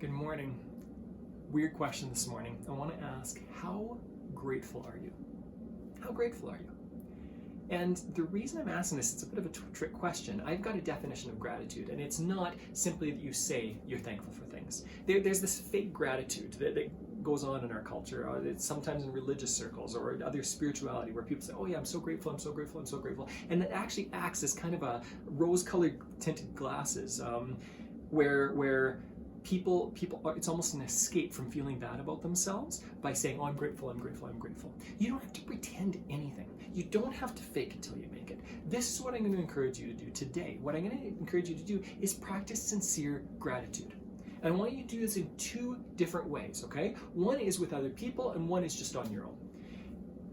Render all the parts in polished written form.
Good morning. Weird question this morning. I want to ask, how grateful are you? How grateful are you? And the reason I'm asking this, it's a bit of a trick question. I've got a definition of gratitude, and it's not simply that you say you're thankful for things. There's this fake gratitude that goes on in our culture. It's sometimes in religious circles or other spirituality where people say, oh yeah, I'm so grateful, I'm so grateful, I'm so grateful. And that actually acts as kind of a rose-colored tinted glasses where people it's almost an escape from feeling bad about themselves by saying, oh, I'm grateful, I'm grateful, I'm grateful. You don't have to pretend anything. You don't have to fake it till you make it. This is what I'm going to encourage you to do today. What I'm going to encourage you to do is practice sincere gratitude. And I want you to do this in two different ways, okay? One is with other people and one is just on your own.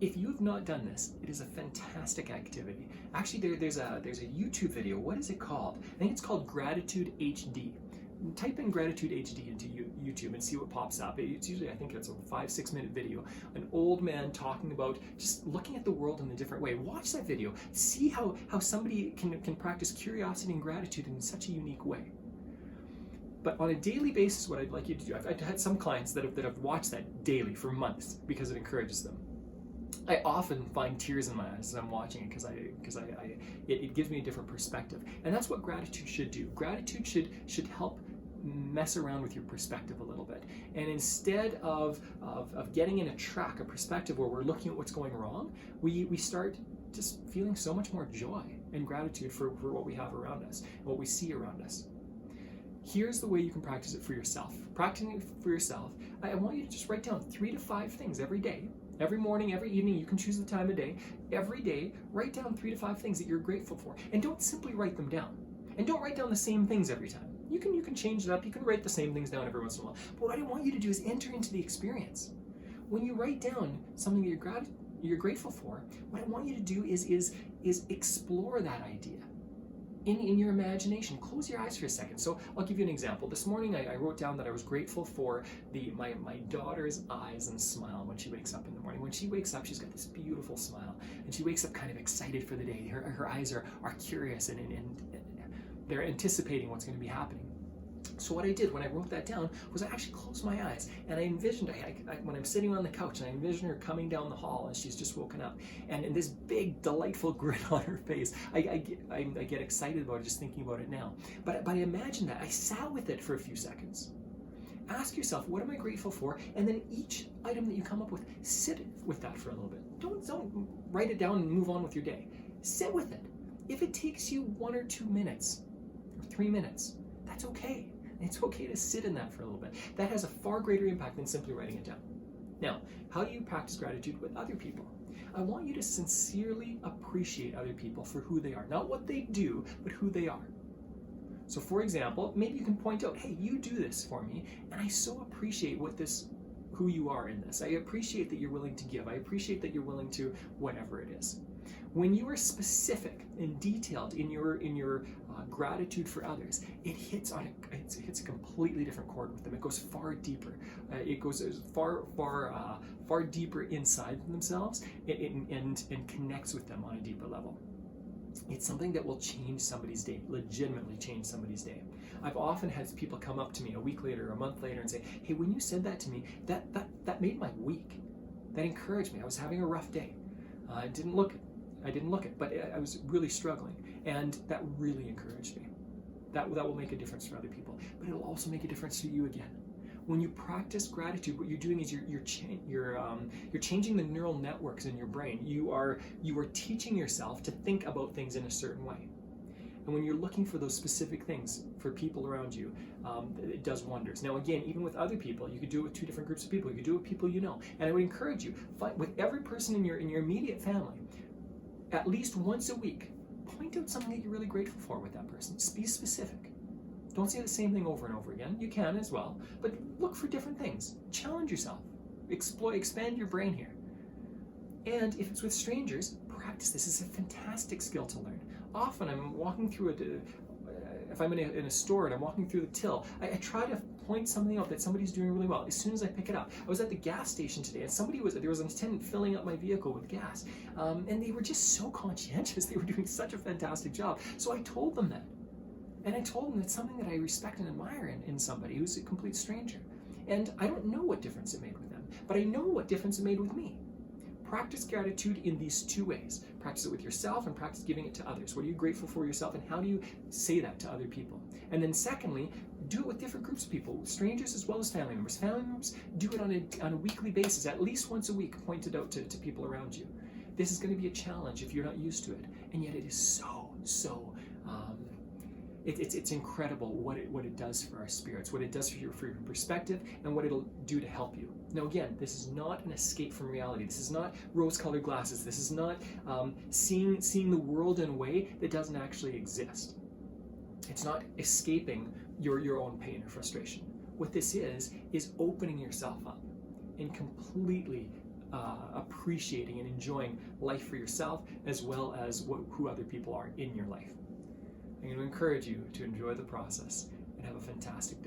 If you have not done this, it is a fantastic activity. Actually, there's a YouTube video. What is it called? I think it's called Gratitude HD. Type in Gratitude HD into YouTube and see what pops up. It's usually, I think it's a 5-6 minute video. An old man talking about just looking at the world in a different way. Watch that video. See how somebody can practice curiosity and gratitude in such a unique way. But on a daily basis, what I'd like you to do, I've had some clients that have watched that daily for months because it encourages them. I often find tears in my eyes as I'm watching it because it gives me a different perspective. And that's what gratitude should do. Gratitude should help mess around with your perspective a little bit. And instead of getting in a perspective where we're looking at what's going wrong, we start just feeling so much more joy and gratitude for what we have around us, what we see around us. Here's the way you can practice it for yourself. Practicing it for yourself, I want you to just write down 3 to 5 things every day. Every morning, every evening, you can choose the time of day. Every day, write down 3 to 5 things that you're grateful for. And don't simply write them down. And don't write down the same things every time. You can change it up. You can write the same things down every once in a while. But what I want you to do is enter into the experience. When you write down something that you're grateful for, what I want you to do is explore that idea. In your imagination. Close your eyes for a second. So I'll give you an example. This morning I wrote down that I was grateful for my daughter's eyes and smile when she wakes up in the morning. When she wakes up, she's got this beautiful smile, and she wakes up kind of excited for the day. Her eyes are curious and they're anticipating what's going to be happening. So what I did when I wrote that down was I actually closed my eyes and I envisioned, when I'm sitting on the couch, and I envision her coming down the hall as she's just woken up, and in this big delightful grin on her face. I get excited about it just thinking about it now. But I imagine that. I sat with it for a few seconds. Ask yourself, what am I grateful for? And then each item that you come up with, sit with that for a little bit. Don't write it down and move on with your day. Sit with it. If it takes you 1 or 2 minutes or 3 minutes, that's okay. It's okay to sit in that for a little bit. That has a far greater impact than simply writing it down. Now, how do you practice gratitude with other people? I want you to sincerely appreciate other people for who they are. Not what they do, but who they are. So for example, maybe you can point out, hey, you do this for me, and I so appreciate who you are in this. I appreciate that you're willing to give. I appreciate that you're willing to whatever it is. When you are specific and detailed in your gratitude for others, it hits a completely different chord with them. It goes far deeper. It goes far deeper inside themselves and connects with them on a deeper level. It's something that will change somebody's day, legitimately change somebody's day. I've often had people come up to me a week later, a month later, and say, hey, when you said that to me, that made my week. That encouraged me. I was having a rough day. I didn't look it, but I was really struggling, and that really encouraged me. That will make a difference for other people, but it'll also make a difference to you again. When you practice gratitude, what you're doing is you're changing the neural networks in your brain. You are teaching yourself to think about things in a certain way. And when you're looking for those specific things for people around you, it does wonders. Now again, even with other people, you could do it with 2 different groups of people. You could do it with people you know. And I would encourage you, with every person in your immediate family, at least once a week, point out something that you're really grateful for with that person. Just be specific. Don't say the same thing over and over again. You can as well, but look for different things. Challenge yourself. Expand your brain here. And if it's with strangers, practice this. It's a fantastic skill to learn. Often I'm walking through if I'm in a store and I'm walking through the till, I try to point something out that somebody's doing really well as soon as I pick it up. I was at the gas station today, and there was an attendant filling up my vehicle with gas, and they were just so conscientious. They were doing such a fantastic job. So I told them that. And I told him it's something that I respect and admire in somebody who's a complete stranger. And I don't know what difference it made with them, but I know what difference it made with me. Practice gratitude in these two ways. Practice it with yourself and practice giving it to others. What are you grateful for yourself and how do you say that to other people? And then secondly, do it with different groups of people, strangers as well as family members. Family members, do it on a weekly basis, at least once a week, point it out to people around you. This is going to be a challenge if you're not used to it, and yet it is so it's incredible what it does for our spirits, what it does for your perspective, and what it'll do to help you. Now again, this is not an escape from reality. This is not rose-colored glasses. This is not seeing the world in a way that doesn't actually exist. It's not escaping your own pain or frustration. What this is opening yourself up and completely appreciating and enjoying life for yourself as well as who other people are in your life. I'm going to encourage you to enjoy the process and have a fantastic day.